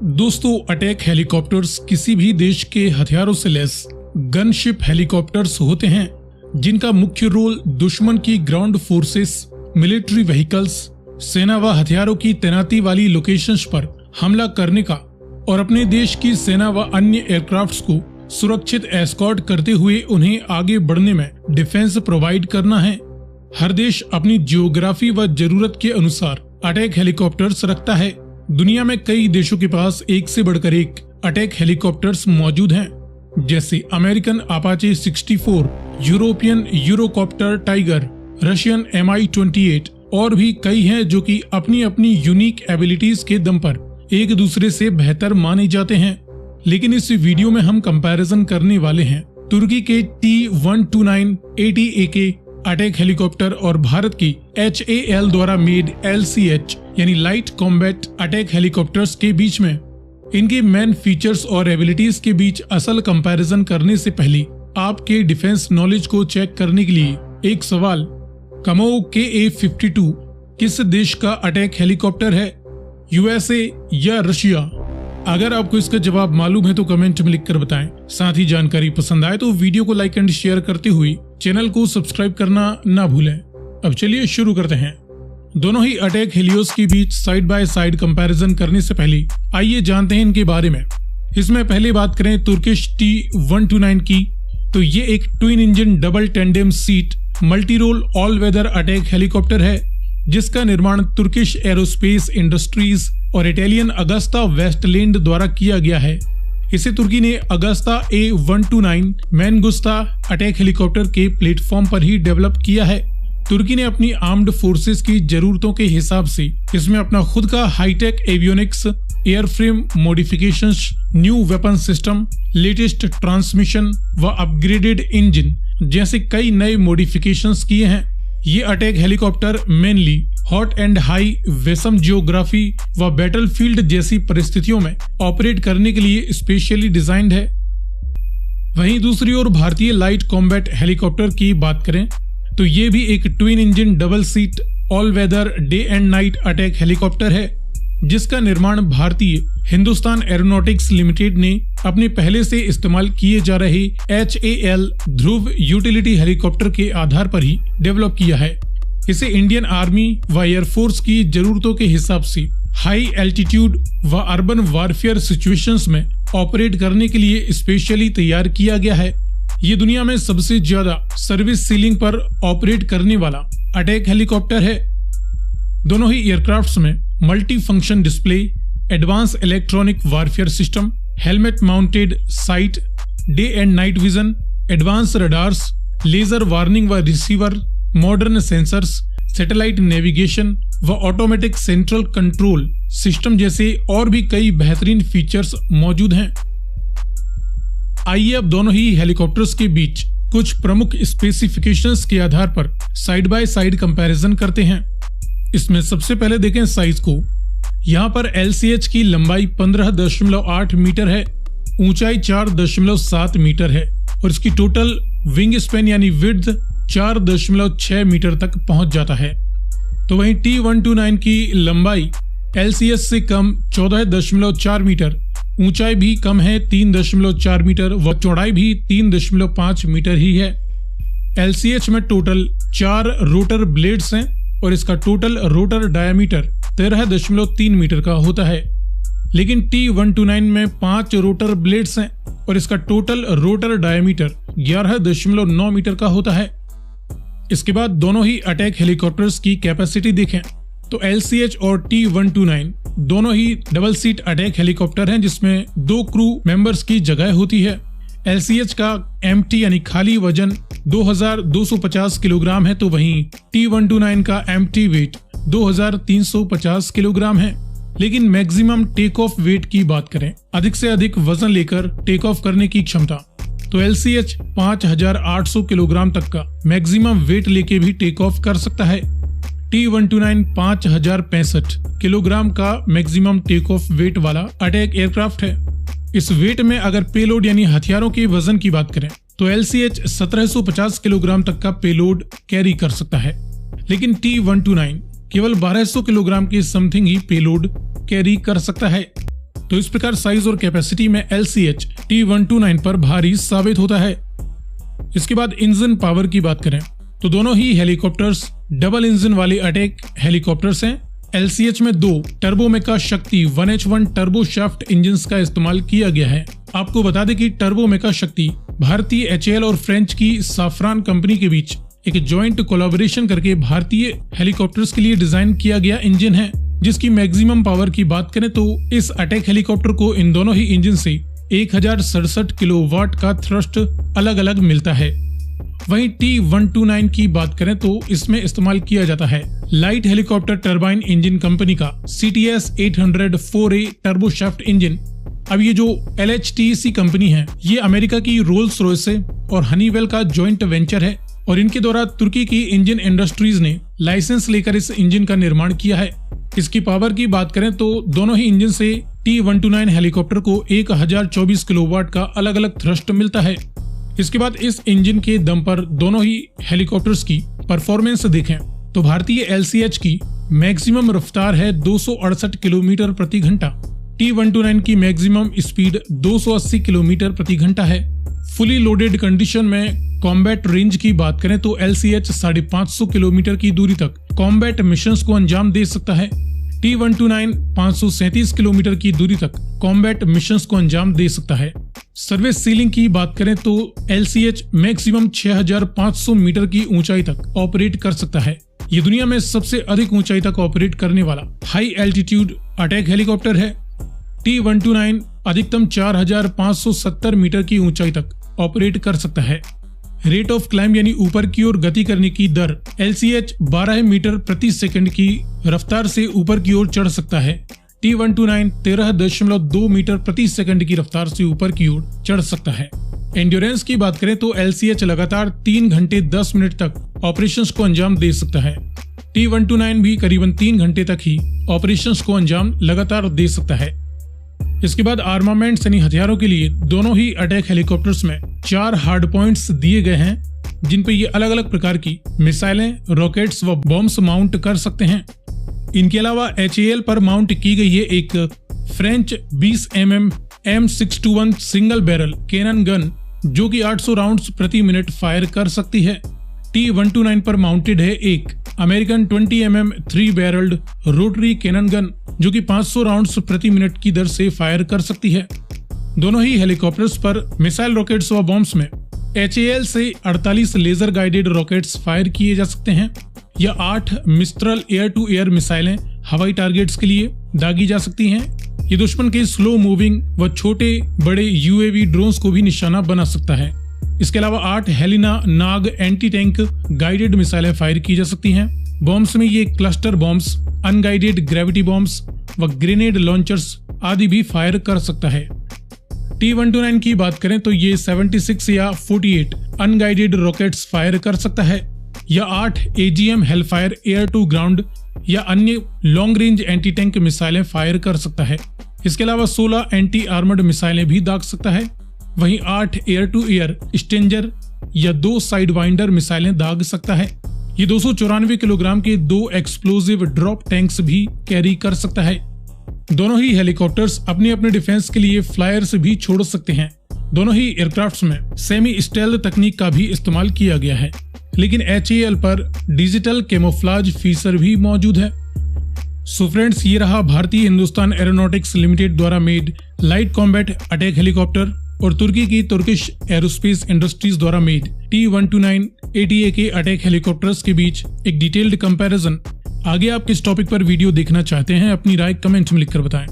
दोस्तों, attack helicopters किसी भी देश के हथियारों से लैस गनशिप हेलीकॉप्टर्स होते हैं जिनका मुख्य रोल दुश्मन की ग्राउंड फोर्सेस, मिलिट्री व्हीकल्स, सेना व हथियारों की तैनाती वाली लोकेशंस पर हमला करने का और अपने देश की सेना व अन्य एयरक्राफ्ट्स को सुरक्षित एस्कॉर्ट करते हुए उन्हें आगे बढ़ने में डिफेंस प्रोवाइड करना है। हर देश अपनी जियोग्राफी व जरूरत के अनुसार अटैक हेलीकॉप्टर्स रखता है। दुनिया में कई देशों के पास एक से बढ़कर एक अटैक हेलीकॉप्टर्स मौजूद हैं, जैसे American Apache 64, European Eurocopter tiger, Russian Mi-28 और भी कई हैं जो कि अपनी अपनी यूनिक एबिलिटीज के दम पर एक दूसरे से बेहतर माने जाते हैं। लेकिन इस वीडियो में हम कंपैरिजन करने वाले हैं तुर्की के T-129 AT-AK अटैक हेलीकॉप्टर और भारत की HAL द्वारा मेड LCH यानी लाइट कॉम्बैट अटैक हेलीकॉप्टर्स के बीच में। इनके मेन फीचर्स और एबिलिटीज के बीच असल कंपैरिजन करने से पहले आपके डिफेंस नॉलेज को चेक करने के लिए एक सवाल, कमोव KA-52 किस देश का अटैक हेलीकॉप्टर है, USA या रशिया? अगर आपको इसका जवाब मालूम है तो कमेंट में लिखकर बताएं। साथ ही जानकारी पसंद आए तो वीडियो को लाइक एंड शेयर करते हुए चैनल को सब्सक्राइब करना ना भूलें। अब चलिए शुरू करते हैं। दोनों ही अटैक हेलियोस के beach side by side comparison करने से पहले आइए जानते हैं इनके बारे में। इसमें पहले बात करें तुर्किश T-129 की, तो ये एक twin engine double tandem seat multi role all weather attack helicopter है जिसका निर्माण तुर्किश एरोस्पेस इंडस्ट्रीज और इटालियन अगस्ता वेस्टलैंड द्वारा किया गया है। इसे तुर्की ने Agusta A-129 Mangusta attack helicopter के प्लेटफॉर्म पर ही डेवलप किया है। तुर्की ने अपनी आर्म्ड फोर्सेस की जरूरतों के हिसाब से इसमें अपना खुद का hi tech avionics, airframe modifications, new weapon system, latest transmission व अपग्रेडेड इंजन जैसे कई नए मॉडिफिकेशंस किए हैं। ये attack helicopter mainly hot and high वेसम जियोग्राफी व बैटलफील्ड जैसी परिस्थितियों में ऑपरेट करने के लिए स्पेशली डिजाइंड है। वहीं दूसरी ओर भारतीय लाइट कॉम्बैट हेलीकॉप्टर की बात करें तो ये भी एक twin engine double seat all weather day and night attack helicopter है जिसका निर्माण भारतीय हिंदुस्तान एरोनॉटिक्स लिमिटेड ने अपने पहले से इस्तेमाल किए जा रहे HAL ध्रुव यूटिलिटी हेलीकॉप्टर के आधार पर ही डेवलप किया है। इसे इंडियन आर्मी व एयरफोर्स की जरूरतों के हिसाब से हाई एल्टीट्यूड व अर्बन वारफेयर सिचुएशंस में ऑपरेट करने के लिए स्पेशली तैयार किया गया है। ये दुनिया में सबसे ज्यादा सर्विस सीलिंग पर ऑपरेट करने वाला अटैक हेलीकॉप्टर है। दोनों ही एयरक्राफ्ट्स में multi function display, advance electronic warfare system, helmet mounted sight, day and night vision, advance radars, laser warning व receiver, modern sensors, satellite navigation व ऑटोमेटिक सेंट्रल कंट्रोल सिस्टम जैसे और भी कई बेहतरीन फीचर्स मौजूद हैं। आइए अब दोनों ही हेलीकॉप्टर्स के बीच कुछ प्रमुख स्पेसिफिकेशंस के आधार पर साइड बाय साइड कंपैरिजन करते हैं। इसमें सबसे पहले देखें साइज को। यहाँ पर LCH की लंबाई 15.8 मीटर है, ऊंचाई 4.7 मीटर है और इसकी टोटल विंग स्पैन यानी विड्थ 4.6 मीटर तक पहुंच जाता है। तो वहीं T-129 की लंबाई LCH से कम 14.4 मीटर, ऊंचाई भी कम है 3.4 मीटर व चौड़ाई भी 3.5 मीटर ही है। LCH में टोटल 4 रोटर ब्लेड्स हैं और इसका टोटल रोटर डायमीटर 13.3 मीटर का होता है। लेकिन T-129 में 5 रोटर ब्लेड्स हैं और इसका टोटल रोटर डायमीटर 11.9 मीटर का होता है। इसके बाद दोनों ही अटैक हेलीकॉप्टर्स की कैपेसिटी देखें तो LCH और T-129 दोनों ही डबल सीट अटैक हेलीकॉप्टर हैं जिसमें 2 क्रू मेंबर्स की जगह होती है। LCH का एम्प्टी यानी खाली वजन 2250 किलोग्राम है, तो वहीं T-129 का एम्प्टी वेट 2350 किलोग्राम है। लेकिन मैक्सिमम टेक ऑफ वेट की बात करें, अधिक से अधिक वजन लेकर टेक ऑफ करने की क्षमता, तो LCH 5800 किलोग्राम तक का मैक्सिमम वेट लेके भी टेक ऑफ कर सकता है। T-129 5065 किलोग्राम का मैक्सिमम टेक ऑफ वेट वाला अटैक एयरक्राफ्ट है। इस वेट में अगर पेलोड यानी हथियारों के वजन की बात करें तो LCH 1750 किलोग्राम तक का पेलोड कैरी कर सकता है, लेकिन T-129 केवल 1200 किलोग्राम की समथिंग ही पेलोड कैरी कर सकता है। तो इस प्रकार साइज और कैपेसिटी में LCH T129 पर भारी साबित होता है। इसके बाद इंजन पावर की बात करें तो दोनों ही हेलीकॉप्टर्स डबल इंजन वाले अटैक हेलीकॉप्टर्स हैं। LCH में 2 टर्बोमेका शक्ति 1H1 टर्बो शाफ्ट इंजन का इस्तेमाल किया गया है। आपको बता दें कि टर्बोमेका शक्ति भारतीय HAL और फ्रेंच की साफ्रान कंपनी के बीच एक जॉइंट कोलैबोरेशन करके भारतीय हेलीकॉप्टर्स के लिए डिजाइन किया गया इंजन है, जिसकी मैक्सिमम पावर की बात करें तो इस अटैक हेलीकॉप्टर को इन दोनों ही इंजन से 1067 किलोवाट का थ्रस्ट अलग अलग मिलता है। वहीं T129 की बात करें तो इसमें इस्तेमाल किया जाता है light helicopter turbine engine company का CTS 800-4A turbo shaft engine. अब ये जो LHTC कंपनी है ये अमेरिका की रोल्स रॉयस और हनीवेल का जॉइंट वेंचर है और इनके द्वारा तुर्की की इंजन इंडस्ट्रीज ने लाइसेंस लेकर इस इंजन का निर्माण किया है। इसकी पावर की बात करें तो दोनों ही इंजन से T129 हेलीकॉप्टर को 1024 किलोवाट का अलग अलग थ्रस्ट मिलता है। इसके बाद इस इंजन के दम पर दोनों ही हेलीकॉप्टर्स की परफॉर्मेंस देखें तो भारतीय LCH की मैक्सिमम रफ्तार है 268 किलोमीटर प्रति घंटा। T129 की मैक्सिमम स्पीड 280 किलोमीटर प्रति घंटा है। फुली लोडेड कंडीशन में कॉम्बैट रेंज की बात करें तो LCH 550 किलोमीटर की दूरी तक कॉम्बैट मिशंस को अंजाम दे सकता है। T129 537 किलोमीटर की दूरी तक कॉम्बैट मिशंस को अंजाम दे सकता है। सर्विस सीलिंग की बात करें तो LCH मैक्सिमम 6500 मीटर की ऊंचाई तक ऑपरेट कर सकता है। ये दुनिया में सबसे अधिक ऊंचाई तक ऑपरेट करने वाला हाई एल्टीट्यूड अटैक हेलीकॉप्टर है। T129 अधिकतम 4570 मीटर की ऊंचाई तक ऑपरेट कर सकता है। रेट ऑफ क्लाइंब यानी ऊपर की ओर गति करने की दर LCH 12 मीटर प्रति सेकंड की रफ्तार से ऊपर की ओर चढ़ सकता है। T129 13.2 मीटर प्रति सेकंड की रफ्तार से ऊपर की ओर चढ़ सकता है। एंड्योरेंस की बात करें तो LCH लगातार 3 घंटे 10 मिनट तक ऑपरेशंस को अंजाम दे सकता है। T129 भी करीबन 3 घंटे तक ही ऑपरेशंस को अंजाम लगातार दे सकता है। इसके बाद आर्मामेंट्स यानी हथियारों के लिए दोनों ही अटैक हेलीकॉप्टर्स में 4 हार्ड पॉइंट्स दिए गए हैं, जिन पे ये अलग अलग प्रकार की मिसाइलें, रॉकेट्स व बॉम्ब्स माउंट कर सकते हैं। इनके अलावा HAL पर माउंट की गई है एक French 20 mm M621 single barrel cannon gun जो कि 800 राउंड्स प्रति मिनट फायर कर सकती है। T129 पर माउंटेड है एक American 20 mm 3 barrelled rotary cannon gun जो कि 500 राउंड्स प्रति मिनट की दर से फायर कर सकती है। दोनों ही हेलीकॉप्टर्स पर मिसाइल रॉकेट्स व बॉम्ब्स में HAL से 48 लेजर गाइडेड रॉकेट्स फायर किए जा सकते हैं या 8 मिस्ट्रल एयर टू एयर मिसाइलें हवाई टारगेट्स के लिए दागी जा सकती हैं। ये दुश्मन के स्लो मूविंग व छोटे बड़े UAV ड्रोन्स को भी निशाना बना सकता है। इसके अलावा 8 हेलिना नाग एंटी टैंक गाइडेड मिसाइलें फायर की जा सकती हैं। बॉम्ब्स में ये cluster bombs, unguided gravity bombs व ग्रेनेड लॉन्चर्स आदि भी फायर कर सकता है। T129 की बात करें तो ये 76 या 48 अनगाइडेड रॉकेट्स फायर कर सकता है या 8 AGM Hellfire air to ground या अन्य लॉन्ग रेंज एंटी टैंक मिसाइलें फायर कर सकता है। इसके अलावा 16 एंटी आर्मर्ड मिसाइलें भी दाग सकता है। वहीं 8 एयर टू एयर स्टेंजर या 2 साइड वाइंडर मिसाइलें दाग सकता है। ये 294 किलोग्राम के 2 एक्सप्लोजिव ड्रॉप टैंक्स भी कैरी कर सकता है। दोनों ही हेलीकॉप्टर्स अपने अपने डिफेंस के लिए फ्लायर्स भी छोड़ सकते हैं। दोनों ही एयरक्राफ्ट्स में सेमी स्टेल्थ तकनीक का भी इस्तेमाल किया गया है, लेकिन HAL पर डिजिटल कैमोफ्लेज फीचर भी मौजूद है। सो फ्रेंड्स, ये रहा भारतीय हिंदुस्तान एरोनॉटिक्स लिमिटेड द्वारा made light combat attack helicopter और तुर्की की तुर्किश एरोस्पेस इंडस्ट्रीज द्वारा मेड T129 ATA के अटैक हेलीकॉप्टर्स के बीच एक डिटेल्ड कंपैरिजन। आगे आप किस टॉपिक पर वीडियो देखना चाहते हैं अपनी राय कमेंट में लिखकर बताएं।